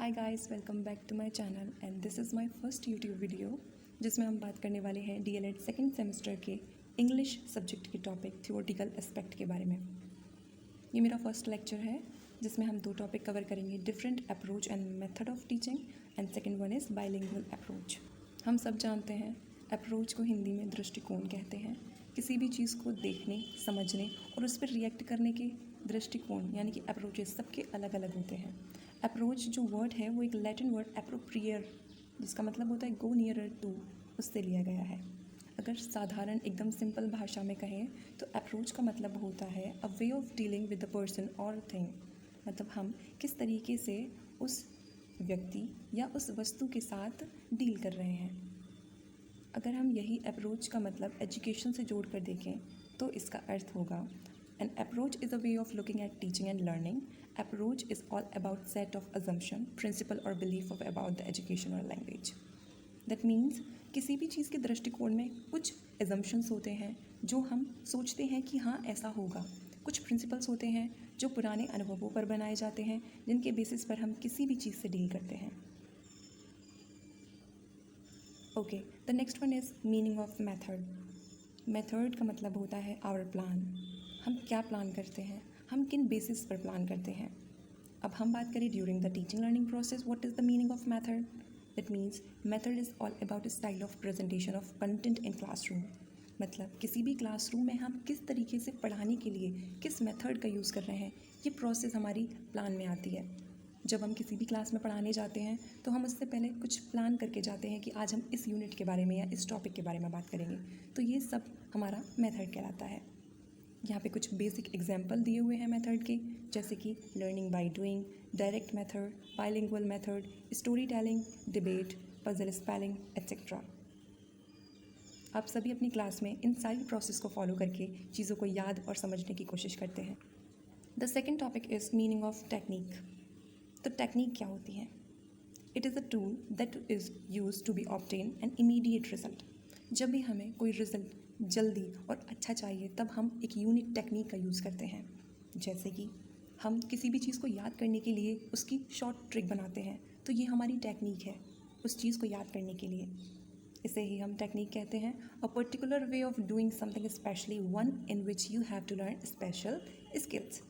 Hi guys, welcome back to my channel and this is my first YouTube video जिसमें हम बात करने वाले हैं डीएलएड सेकंड सेमेस्टर के इंग्लिश सब्जेक्ट के टॉपिक थ्योरेटिकल एस्पेक्ट के बारे में। ये मेरा फर्स्ट लेक्चर है जिसमें हम दो टॉपिक कवर करेंगे, different approach and method of teaching and second one is bilingual approach. हम सब जानते हैं अप्रोच को हिंदी में दृष्टिकोण कहते हैं। किसी भी चीज़ को देखने, समझने और उस पर रिएक्ट करने के दृष्टिकोण यानी कि अप्रोचेस सबके अलग अलग होते हैं। अप्रोच जो वर्ड है वो एक लैटिन वर्ड अप्रोप्रियर जिसका मतलब होता है गो नियरर टू, उससे लिया गया है। अगर साधारण एकदम सिंपल भाषा में कहें तो अप्रोच का मतलब होता है a way of dealing with the person और थिंग, मतलब हम किस तरीके से उस व्यक्ति या उस वस्तु के साथ डील कर रहे हैं। अगर हम यही अप्रोच का मतलब एजुकेशन से जोड़ कर देखें तो इसका अर्थ होगा an approach is a way of looking at teaching and learning. Approach is all about set of assumption, principle और belief of about the education और लैंग्वेज। दैट मीन्स किसी भी चीज़ के दृष्टिकोण में कुछ एजम्पशंस होते हैं जो हम सोचते हैं कि हाँ ऐसा होगा, कुछ प्रिंसिपल्स होते हैं जो पुराने अनुभवों पर बनाए जाते हैं जिनके बेसिस पर हम किसी भी चीज़ से डील करते हैं। Okay, the next one is meaning of method. Method का मतलब होता है आवर प्लान। हम क्या प्लान करते हैं, हम किन बेसिस पर प्लान करते हैं। अब हम बात करें during the teaching learning process, what is the meaning of method. That means method is all about style of presentation of content in classroom. मतलब किसी भी क्लासरूम में हम किस तरीके से पढ़ाने के लिए किस मेथड का यूज़ कर रहे हैं, ये प्रोसेस हमारी प्लान में आती है। जब हम किसी भी क्लास में पढ़ाने जाते हैं तो हम उससे पहले कुछ प्लान करके जाते हैं कि आज हम इस यूनिट के बारे में या इस टॉपिक के बारे में बात करेंगे, तो ये सब हमारा मेथड कहलाता है। यहाँ पे कुछ बेसिक एग्जाम्पल दिए हुए हैं मेथड के, जैसे कि learning by doing, direct method, bilingual method, story telling, debate, puzzle spelling etcetera. आप सभी अपनी क्लास में इन सारी प्रोसेस को फॉलो करके चीज़ों को याद और समझने की कोशिश करते हैं। The second topic is meaning of technique. तो टेक्निक क्या होती है? It is a tool that is use to be obtain an immediate result. जब भी हमें कोई रिजल्ट जल्दी और अच्छा चाहिए तब हम एक यूनिक टेक्निक का यूज़ करते हैं। जैसे कि हम किसी भी चीज़ को याद करने के लिए उसकी शॉर्ट ट्रिक बनाते हैं, तो ये हमारी टेक्निक है उस चीज़ को याद करने के लिए। इसे ही हम टेक्निक कहते हैं। A particular way of doing something specially one in which you have to learn special skills.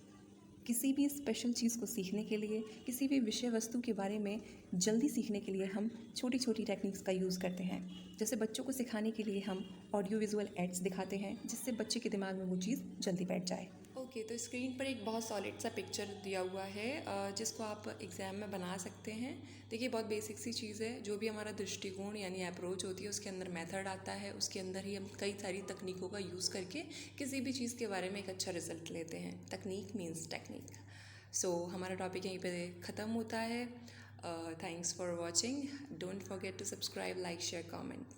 किसी भी स्पेशल चीज़ को सीखने के लिए, किसी भी विषय वस्तु के बारे में जल्दी सीखने के लिए हम छोटी छोटी टेक्निक्स का यूज़ करते हैं। जैसे बच्चों को सिखाने के लिए हम ऑडियो विजुअल एड्स दिखाते हैं जिससे बच्चे के दिमाग में वो चीज़ जल्दी बैठ जाए। ओके, तो स्क्रीन पर एक बहुत सॉलिड सा पिक्चर दिया हुआ है जिसको आप एग्ज़ाम में बना सकते हैं। देखिए, बहुत बेसिक सी चीज़ है। जो भी हमारा दृष्टिकोण यानी अप्रोच होती है उसके अंदर मेथड आता है, उसके अंदर ही हम कई सारी तकनीकों का यूज़ करके किसी भी चीज़ के बारे में एक अच्छा रिजल्ट लेते हैं। तकनीक मीन्स टेक्निक। सो हमारा टॉपिक यहीं पे ख़त्म होता है। Thanks for watching. Don't forget to subscribe, like, share, comment.